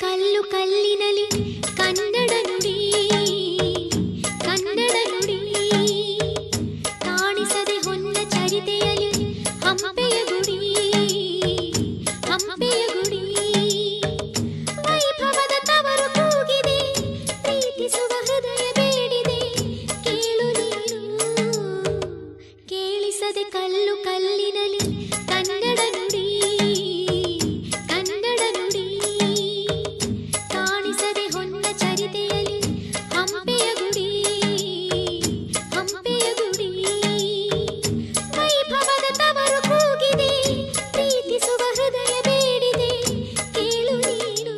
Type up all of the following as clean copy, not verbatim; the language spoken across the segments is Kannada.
ಕಲ್ಲು ಕಲ್ಲಿನಲಿ ಕನ್ನಡ ನುಡಿ ಕನ್ನಡ ನುಡಿ ಕಾಣಿಸದೆ ಹೊನ್ನ ಚರಿತೆಯಲಿ ಹಂಪೆಯ ಗುಡಿ ಹಂಪೆಯ ಗುಡಿ ವೈಭವದ ತವರು ಕೂಗಿದೆ ಪ್ರೀತಿಸುವ ಹೃದಯ ಬೇಡಿದೆ ಕೇಳು ನೀನು ಕೇಳಿಸದೆ ಕಲ್ಲು ಕಲ್ಲಿನಲಿ ಕನ್ನಡ ನುಡಿ ಕನ್ನಡ ನುಡಿ ಕಾಣಿಸದೆ ಹೊನ್ನ ಚರಿತೆಯಲಿ ಹಂಪೆಯ ಗುಡಿ ಹಂಪೆಯ ಗುಡಿ ವೈಭವದ ತವರು ಕೂಗಿದೆ ಪ್ರೀತಿಸುವ ಹೃದಯ ಬೇಡಿದೆ ಕೇಳು ನೀನು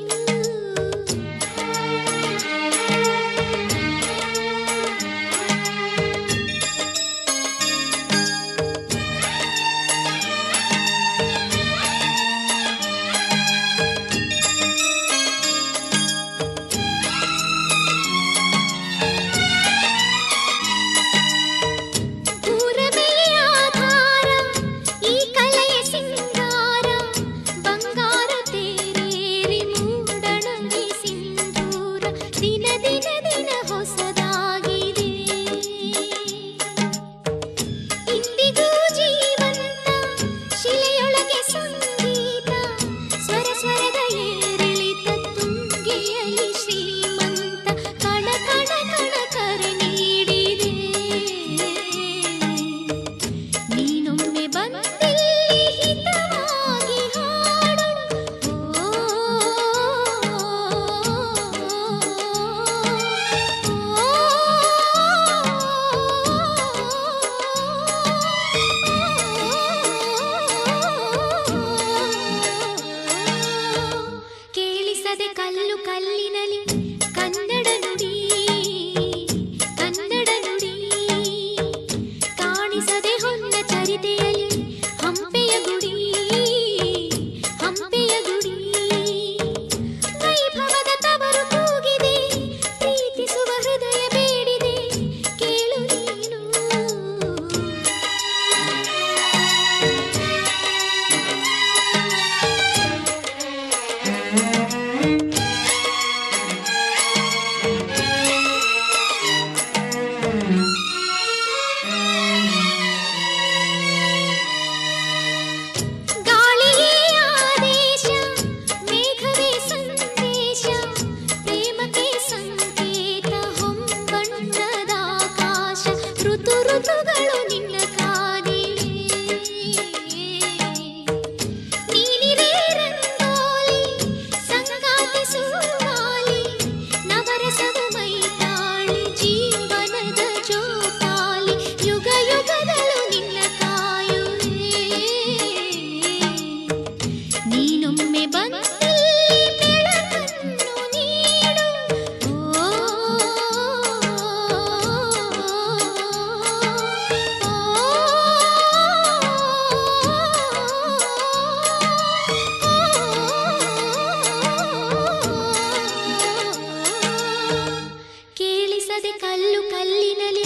ಕಲ್ಲು ಕಲ್ಲಿನಲಿ ಕನ್ನಡ ನುಡಿ ಕನ್ನಡ ನುಡಿ ಕಾಣಿಸದೆ ಹೊನ್ನ ಚರಿತೆಯಲಿ ಹಂಪೆಯ ಗುಡಿ ಹಂಪೆಯ ಗುಡಿ ವೈಭವದ ತವರು ಕೂಗಿದೆ ಪ್ರೀತಿಸುವ ಹೃದಯ ಬೇಡಿದೆ ಕೇಳು ನೀನು ಋತುಗಳು ನಿನ್ನ ಕಾದಿವೆ ನೀನಿರೇ ರಂಗೋಲಿ ಸಂಗಾತಿ ಸುವಾಲಿ ನವರಸದ ಮೈತಾಳಿ ಜೀವನದ ಜೋಪಾಲಿ ಯುಗ ಯುಗಗಳು ನಿನ್ನ ಕಾಯುವೆ ನೀನೊಮ್ಮೆ ಬಂದಲ್ಲಿ ಬೆಳಕನ್ನು ನೀಡು ಕೇಳಿಸದೆ ಕಲ್ಲು ಕಲ್ಲಿನಲಿ